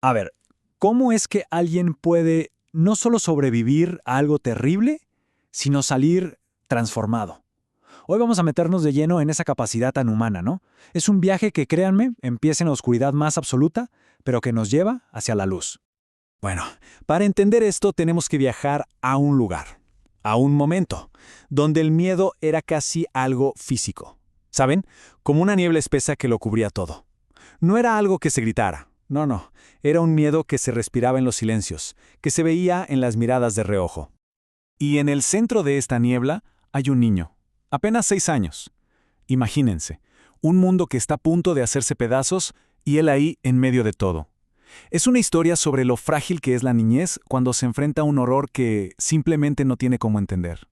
A ver, ¿cómo es que alguien puede no solo sobrevivir a algo terrible, sino salir transformado? Hoy vamos a meternos de lleno en esa capacidad tan humana, ¿no? Es un viaje que, créanme, empieza en la oscuridad más absoluta, pero que nos lleva hacia la luz. Bueno, para entender esto tenemos que viajar a un lugar, a un momento, donde el miedo era casi algo físico. ¿Saben? Como una niebla espesa que lo cubría todo. No era algo que se gritara, no, era un miedo que se respiraba en los silencios, que se veía en las miradas de reojo. Y en el centro de esta niebla hay un niño, apenas 6 años. Imagínense, un mundo que está a punto de hacerse pedazos y él ahí en medio de todo. Es una historia sobre lo frágil que es la niñez cuando se enfrenta a un horror que simplemente no tiene cómo entender.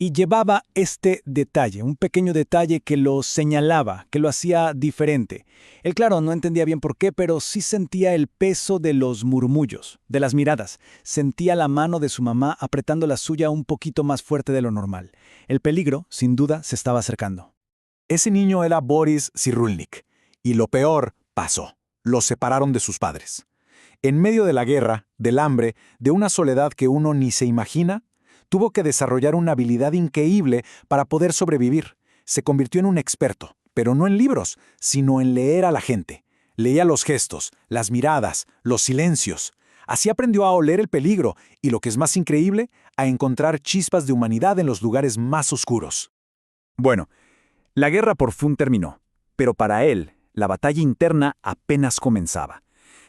Y llevaba este detalle, un pequeño detalle que lo señalaba, que lo hacía diferente. Él, claro, no entendía bien por qué, pero sí sentía el peso de los murmullos, de las miradas. Sentía la mano de su mamá apretando la suya un poquito más fuerte de lo normal. El peligro, sin duda, se estaba acercando. Ese niño era Boris Cyrulnik, y lo peor pasó. Los separaron de sus padres. En medio de la guerra, del hambre, de una soledad que uno ni se imagina, tuvo que desarrollar una habilidad increíble para poder sobrevivir. Se convirtió en un experto, pero no en libros, sino en leer a la gente. Leía los gestos, las miradas, los silencios. Así aprendió a oler el peligro y, lo que es más increíble, a encontrar chispas de humanidad en los lugares más oscuros. Bueno, la guerra por fin terminó, pero para él, la batalla interna apenas comenzaba.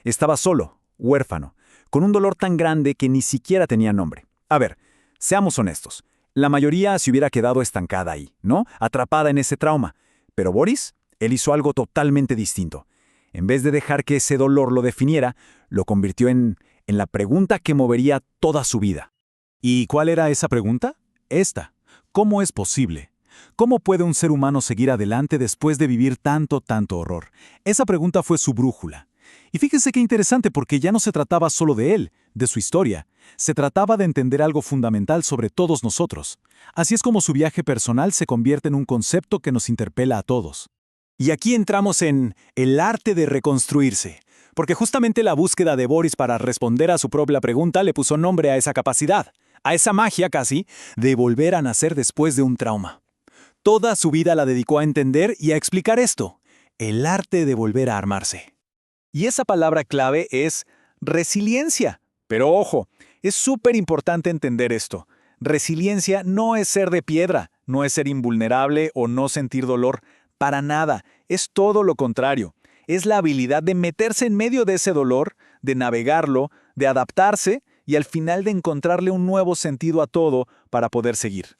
Estaba solo, huérfano, con un dolor tan grande que ni siquiera tenía nombre. A ver, seamos honestos, la mayoría se hubiera quedado estancada ahí, ¿no? Atrapada en ese trauma. Pero Boris, él hizo algo totalmente distinto. En vez de dejar que ese dolor lo definiera, lo convirtió en la pregunta que movería toda su vida. ¿Y cuál era esa pregunta? Esta. ¿Cómo es posible? ¿Cómo puede un ser humano seguir adelante después de vivir tanto horror? Esa pregunta fue su brújula. Y fíjense qué interesante, porque ya no se trataba solo de él, de su historia. Se trataba de entender algo fundamental sobre todos nosotros. Así es como su viaje personal se convierte en un concepto que nos interpela a todos. Y aquí entramos en el arte de reconstruirse, porque justamente la búsqueda de Boris para responder a su propia pregunta le puso nombre a esa capacidad, a esa magia casi, de volver a nacer después de un trauma. Toda su vida la dedicó a entender y a explicar esto, el arte de volver a armarse. Y esa palabra clave es resiliencia. Pero ojo, es súper importante entender esto. Resiliencia no es ser de piedra, no es ser invulnerable o no sentir dolor. Para nada, es todo lo contrario. Es la habilidad de meterse en medio de ese dolor, de navegarlo, de adaptarse y al final de encontrarle un nuevo sentido a todo para poder seguir.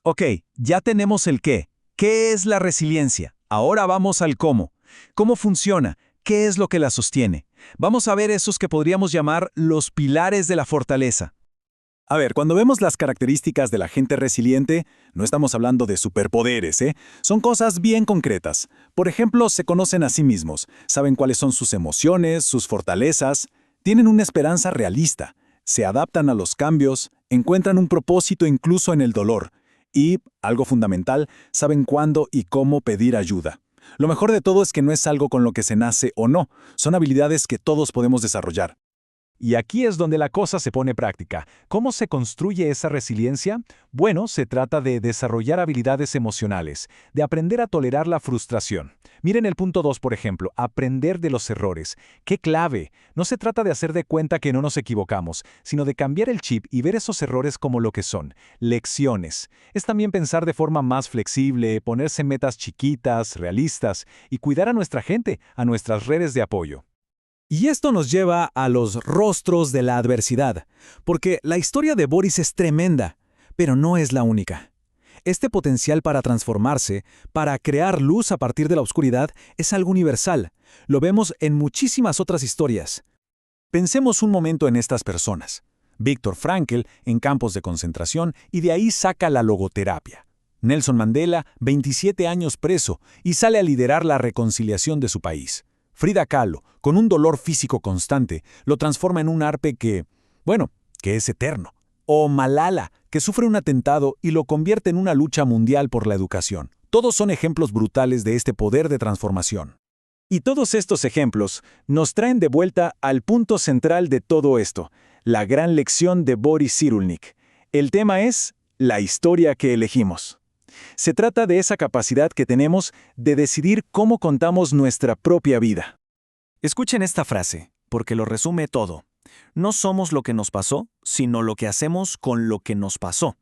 Ok, ya tenemos el qué. ¿Qué es la resiliencia? Ahora vamos al cómo. ¿Cómo funciona? ¿Qué es lo que la sostiene? Vamos a ver esos que podríamos llamar los pilares de la fortaleza. A ver, cuando vemos las características de la gente resiliente, no estamos hablando de superpoderes, ¿eh? Son cosas bien concretas. Por ejemplo, se conocen a sí mismos, saben cuáles son sus emociones, sus fortalezas, tienen una esperanza realista, se adaptan a los cambios, encuentran un propósito incluso en el dolor y, algo fundamental, saben cuándo y cómo pedir ayuda. Lo mejor de todo es que no es algo con lo que se nace o no, son habilidades que todos podemos desarrollar. Y aquí es donde la cosa se pone práctica. ¿Cómo se construye esa resiliencia? Bueno, se trata de desarrollar habilidades emocionales, de aprender a tolerar la frustración. Miren el punto 2, por ejemplo, aprender de los errores. ¡Qué clave! No se trata de hacer de cuenta que no nos equivocamos, sino de cambiar el chip y ver esos errores como lo que son, lecciones. Es también pensar de forma más flexible, ponerse metas chiquitas, realistas, y cuidar a nuestra gente, a nuestras redes de apoyo. Y esto nos lleva a los rostros de la adversidad, porque la historia de Boris es tremenda, pero no es la única. Este potencial para transformarse, para crear luz a partir de la oscuridad, es algo universal. Lo vemos en muchísimas otras historias. Pensemos un momento en estas personas. Viktor Frankl en campos de concentración y de ahí saca la logoterapia. Nelson Mandela, 27 años preso, y sale a liderar la reconciliación de su país. Frida Kahlo, con un dolor físico constante, lo transforma en un arpe que es eterno. O Malala, que sufre un atentado y lo convierte en una lucha mundial por la educación. Todos son ejemplos brutales de este poder de transformación. Y todos estos ejemplos nos traen de vuelta al punto central de todo esto, la gran lección de Boris Cyrulnik. El tema es la historia que elegimos. Se trata de esa capacidad que tenemos de decidir cómo contamos nuestra propia vida. Escuchen esta frase, porque lo resume todo. No somos lo que nos pasó, sino lo que hacemos con lo que nos pasó.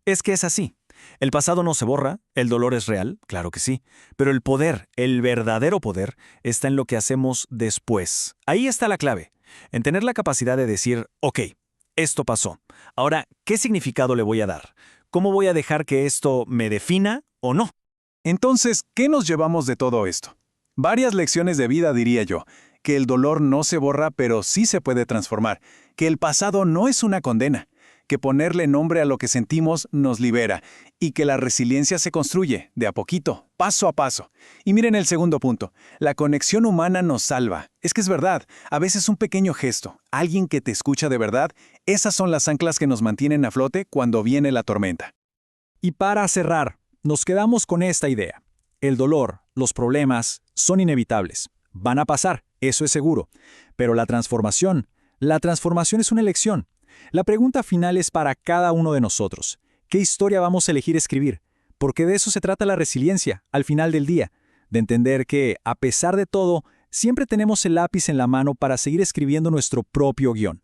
Es que es así. El pasado no se borra, el dolor es real, claro que sí, pero el poder, el verdadero poder, está en lo que hacemos después. Ahí está la clave, en tener la capacidad de decir, ok, esto pasó. Ahora, ¿qué significado le voy a dar? ¿Cómo voy a dejar que esto me defina o no? Entonces, ¿qué nos llevamos de todo esto? Varias lecciones de vida, diría yo. Que el dolor no se borra, pero sí se puede transformar. Que el pasado no es una condena. Que ponerle nombre a lo que sentimos nos libera. Y que la resiliencia se construye, de a poquito, paso a paso. Y miren el segundo punto. La conexión humana nos salva. Es que es verdad. A veces un pequeño gesto, alguien que te escucha de verdad, esas son las anclas que nos mantienen a flote cuando viene la tormenta. Y para cerrar, nos quedamos con esta idea. El dolor, los problemas, son inevitables. Van a pasar, eso es seguro. Pero la transformación es una elección. La pregunta final es para cada uno de nosotros. ¿Qué historia vamos a elegir escribir? Porque de eso se trata la resiliencia, al final del día. De entender que, a pesar de todo, siempre tenemos el lápiz en la mano para seguir escribiendo nuestro propio guión.